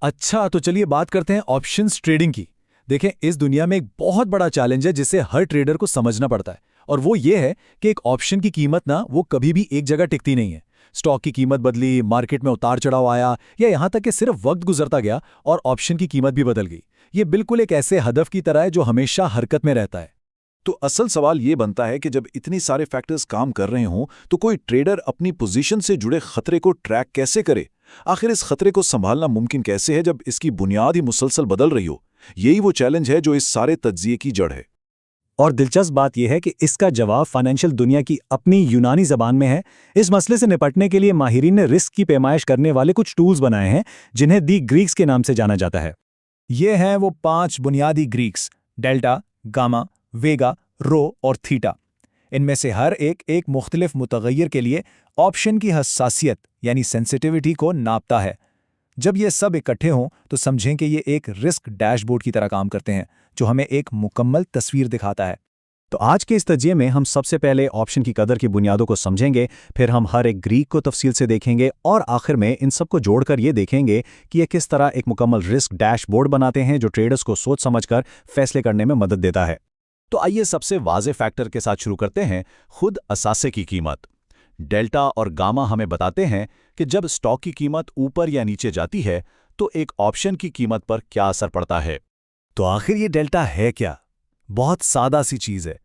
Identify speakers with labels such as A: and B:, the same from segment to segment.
A: अच्छा, तो चलिए बात करते हैं ऑप्शंस ट्रेडिंग की। देखें, इस दुनिया में एक बहुत बड़ा चैलेंज है जिसे हर ट्रेडर को समझना पड़ता है, और वो ये है कि एक ऑप्शन की कीमत ना वो कभी भी एक जगह टिकती नहीं है। स्टॉक की कीमत बदली, मार्केट में उतार चढ़ाव आया, या यहाँ तक कि सिर्फ वक्त गुजरता गया और ऑप्शन की कीमत भी बदल गई। ये बिल्कुल एक ऐसे हदफ की तरह है जो हमेशा हरकत में रहता है।
B: तो असल सवाल ये बनता है कि जब इतनी सारे फैक्टर्स काम कर रहे हों तो कोई ट्रेडर अपनी पोजीशन से जुड़े खतरे को ट्रैक कैसे करे? आखिर इस खतरे को संभालना मुमकिन कैसे है जब इसकी बुनियाद ही मुसलसल बदल रही हो? यही वो चैलेंज है जो इस सारे तज्जिए की जड़ है।
C: और दिलचस्प बात यह है कि इसका जवाब फाइनेंशियल दुनिया की अपनी यूनानी जबान में है। इस मसले से निपटने के लिए माहिरीन ने रिस्क की पैमाइश करने वाले कुछ टूल्स बनाए हैं, जिन्हें दी ग्रीक्स के नाम से जाना जाता है।
A: ये हैं वो 5 बुनियादी ग्रीक्स: डेल्टा, गामा, वेगा, रो और थीटा। इनमें से हर एक मुख्तलिफ मुतगय्यर के लिए ऑप्शन की हसासियत यानी सेंसिटिविटी को नापता है। जब ये सब इकट्ठे हों तो समझें कि ये एक रिस्क डैशबोर्ड की तरह काम करते हैं, जो हमें एक मुकम्मल तस्वीर दिखाता है।
C: तो आज के इस तजिए में हम सबसे पहले ऑप्शन की कदर की बुनियादों को समझेंगे, फिर हम हर एक ग्रीक को तफसील से देखेंगे, और आखिर में इन सबको जोड़कर ये देखेंगे कि ये किस तरह एक मुकम्मल रिस्क डैशबोर्ड बनाते हैं जो ट्रेडर्स को सोच समझकर फैसले करने में मदद देता है।
B: तो आइए सबसे वाज़े फैक्टर के साथ शुरू करते हैं, खुद असासे की कीमत। डेल्टा और गामा हमें बताते हैं कि जब स्टॉक की कीमत ऊपर या नीचे जाती है तो एक ऑप्शन की कीमत पर क्या असर पड़ता है।
A: तो आखिर ये डेल्टा है क्या? बहुत सादा सी चीज़ है।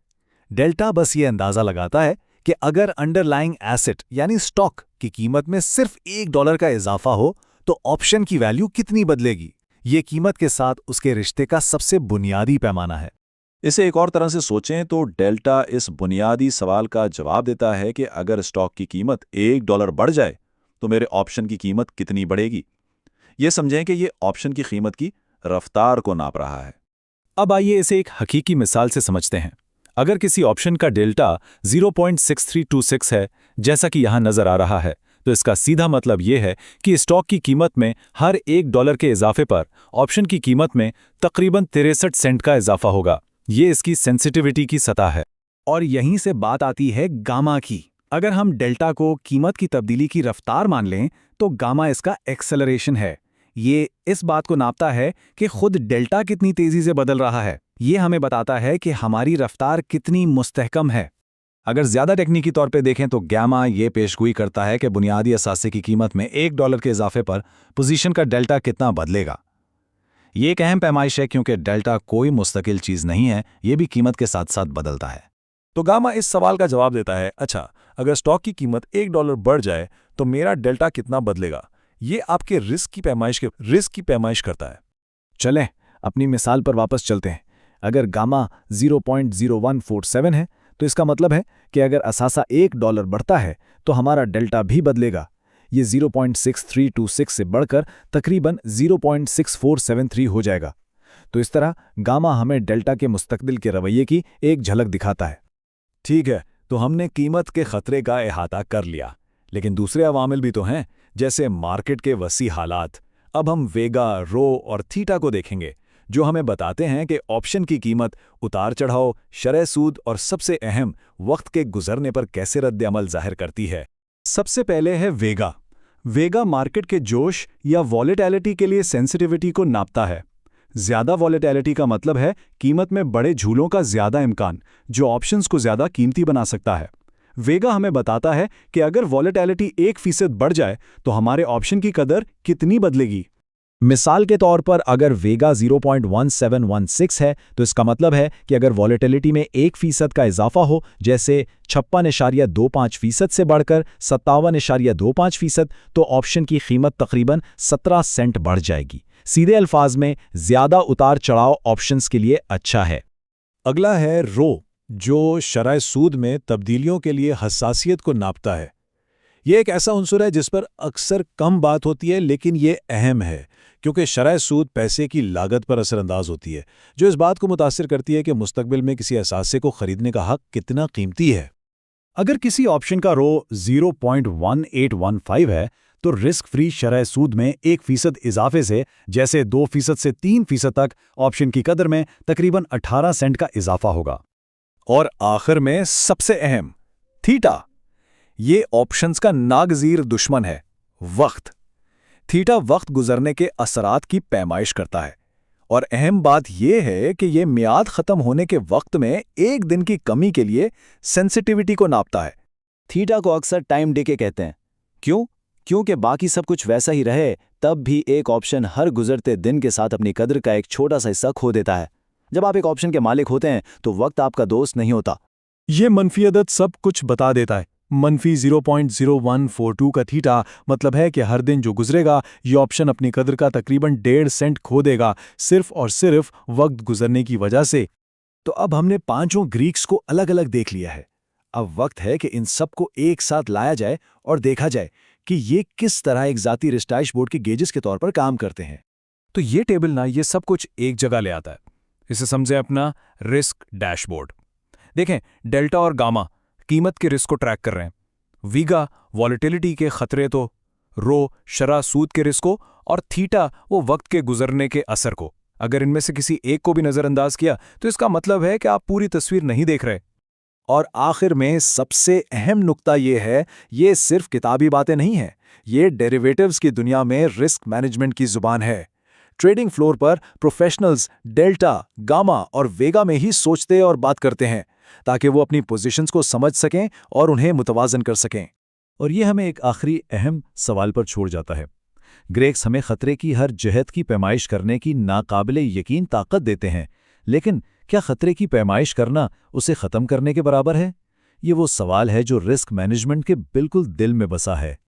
A: डेल्टा बस ये अंदाज़ा लगाता है कि अगर अंडरलाइंग एसेट यानी स्टॉक की कीमत में सिर्फ $1 का इजाफा हो तो ऑप्शन की वैल्यू कितनी बदलेगी। ये कीमत के साथ उसके रिश्ते का सबसे बुनियादी पैमाना है।
B: इसे एक और तरह से सोचें तो डेल्टा इस बुनियादी सवाल का जवाब देता है कि अगर स्टॉक की कीमत $1 बढ़ जाए तो मेरे ऑप्शन की कीमत कितनी बढ़ेगी। ये समझें कि ये ऑप्शन की कीमत की रफ्तार को नाप रहा है।
C: अब आइए इसे एक हकीकी मिसाल से समझते हैं। अगर किसी ऑप्शन का डेल्टा 0.6326 है, जैसा कि यहां नजर आ रहा है, तो इसका सीधा मतलब यह है कि स्टॉक की कीमत में हर $1 के इजाफे पर ऑप्शन की कीमत में तकरीबन 63 सेंट का इजाफा होगा। ये इसकी सेंसिटिविटी की सतह है।
A: और यहीं से बात आती है गामा की। अगर हम डेल्टा को कीमत की तब्दीली की रफ्तार मान लें तो गामा इसका एक्सेलरेशन है। ये इस बात को नापता है कि खुद डेल्टा कितनी तेजी से बदल रहा है। ये हमें बताता है कि हमारी रफ्तार कितनी मुस्तहकम है।
C: अगर ज्यादा टेक्निकी तौर पे देखें तो गामा ये पेशगोई करता है कि बुनियादी असासे की कीमत में $1 के इजाफे पर पोजीशन का डेल्टा कितना बदलेगा। ये एक अहम पैमाइश है क्योंकि डेल्टा कोई मुस्तकिल चीज नहीं है, ये भी कीमत के साथ साथ बदलता है।
B: तो गामा इस सवाल का जवाब देता है, अच्छा अगर स्टॉक की कीमत $1 बढ़ जाए तो मेरा डेल्टा कितना बदलेगा। ये आपके रिस्क की पैमाइश करता है।
C: चलें अपनी मिसाल पर वापस चलते हैं। अगर गामा 0.0147 है तो इसका मतलब है कि अगर असासा $1 बढ़ता है तो हमारा डेल्टा भी बदलेगा। ये 0.6326 से बढ़कर तकरीबन 0.6473 हो जाएगा। तो इस तरह गामा हमें डेल्टा के मुस्तकबिल के रवैये की एक झलक दिखाता है।
B: ठीक है, तो हमने कीमत के खतरे का अहाता कर लिया, लेकिन दूसरे अवामिल भी तो हैं, जैसे मार्केट के वसी हालात। अब हम वेगा, रो और थीटा को देखेंगे, जो हमें बताते हैं कि ऑप्शन की कीमत उतार चढ़ाव, शरह सूद और सबसे अहम वक्त के गुजरने पर कैसे रद्द अमल जाहिर करती है।
A: सबसे पहले है वेगा। वेगा मार्केट के जोश या वॉलेटिलिटी के लिए सेंसिटिविटी को नापता है। ज्यादा वॉलेटिलिटी का मतलब है कीमत में बड़े झूलों का ज्यादा इम्कान, जो ऑप्शंस को ज्यादा कीमती बना सकता है। वेगा हमें बताता है कि अगर वॉलेटिलिटी 1% बढ़ जाए तो हमारे ऑप्शन की कदर कितनी बदलेगी।
C: मिसाल के तौर पर अगर वेगा 0.1716 है तो इसका मतलब है कि अगर वॉलेटिलिटी में 1% का इजाफा हो, जैसे 56.25% से बढ़कर 57.25%, तो ऑप्शन की कीमत तकरीबन 17 सेंट बढ़ जाएगी। सीधे अल्फाज में ज्यादा उतार चढ़ाव ऑप्शंस के लिए अच्छा है।
B: अगला है रो, जो शरह सूद में तब्दीलियों के लिए हसासियत को नापता है। यह एक ऐसा उनसुर है जिस पर अक्सर कम बात होती है, लेकिन यह अहम है क्योंकि शरह सूद पैसे की लागत पर असरअंदाज होती है, जो इस बात को मुतासिर करती है कि मुस्तकबिल में किसी असासे को खरीदने का हक कितना कीमती है।
C: अगर किसी ऑप्शन का रो 0.1815 है तो रिस्क फ्री शरह सूद में 1% इजाफे से, जैसे 2% से 3% तक, ऑप्शन की कदर में तकरीबन 18 सेंट का इजाफा होगा।
A: और आखिर में सबसे अहम थीटा। ये ऑप्शंस का नागजीर दुश्मन है, वक्त।
C: थीटा वक्त गुजरने के असरात की पैमाइश करता है और अहम बात यह है कि यह मियाद खत्म होने के वक्त में एक दिन की कमी के लिए सेंसिटिविटी को नापता है। थीटा को अक्सर टाइम डिके कहते हैं। क्यों? क्योंकि बाकी सब कुछ वैसा ही रहे तब भी एक ऑप्शन हर गुजरते दिन के साथ अपनी कद्र का एक छोटा सा हिस्सा खो देता है। जब आप एक ऑप्शन के मालिक होते हैं तो वक्त आपका दोस्त नहीं होता।
B: ये मनफी अदद सब कुछ बता देता है। मनफी 0.0142 का थीटा मतलब है कि हर दिन जो गुजरेगा ये ऑप्शन अपनी कद्र का तकरीबन 1.5 सेंट खो देगा, सिर्फ और सिर्फ वक्त गुजरने की वजह से।
C: तो अब हमने पांचों ग्रीक्स को अलग अलग देख लिया है। अब वक्त है कि इन सबको एक साथ लाया जाए और देखा जाए कि ये किस तरह एक जाती रिस्टाइश बोर्ड के गेजेस के तौर पर काम करते हैं।
B: तो ये टेबल ना ये सब कुछ एक जगह ले आता है। इसे समझे अपना रिस्क डैशबोर्ड। देखें, डेल्टा और गामा कीमत के रिस्क को ट्रैक कर रहे हैं, वीगा वॉलेटिलिटी के खतरे, तो रो शरह सूद के रिस्क को, और थीटा वो वक्त के गुजरने के असर को। अगर इनमें से किसी एक को भी नजरअंदाज किया तो इसका मतलब है कि आप पूरी तस्वीर नहीं देख रहे।
C: और आखिर में सबसे अहम नुक्ता ये है, ये सिर्फ किताबी बातें नहीं हैं, ये डेरिवेटिव्स की दुनिया में रिस्क मैनेजमेंट की जुबान है। ट्रेडिंग फ्लोर पर प्रोफेशनल्स डेल्टा, गामा और वेगा में ही सोचते और बात करते हैं ताकि वो अपनी पोजीशंस को समझ सकें और उन्हें मुतवाजन कर सकें।
A: और ये हमें एक आखिरी अहम सवाल पर छोड़ जाता है। ग्रेक्स हमें खतरे की हर जहत की पैमाइश करने की नाकाबिले यकीन ताकत देते हैं, लेकिन क्या खतरे की पैमाइश करना उसे ख़त्म करने के बराबर है? ये वो सवाल है जो रिस्क मैनेजमेंट के बिल्कुल दिल में बसा है।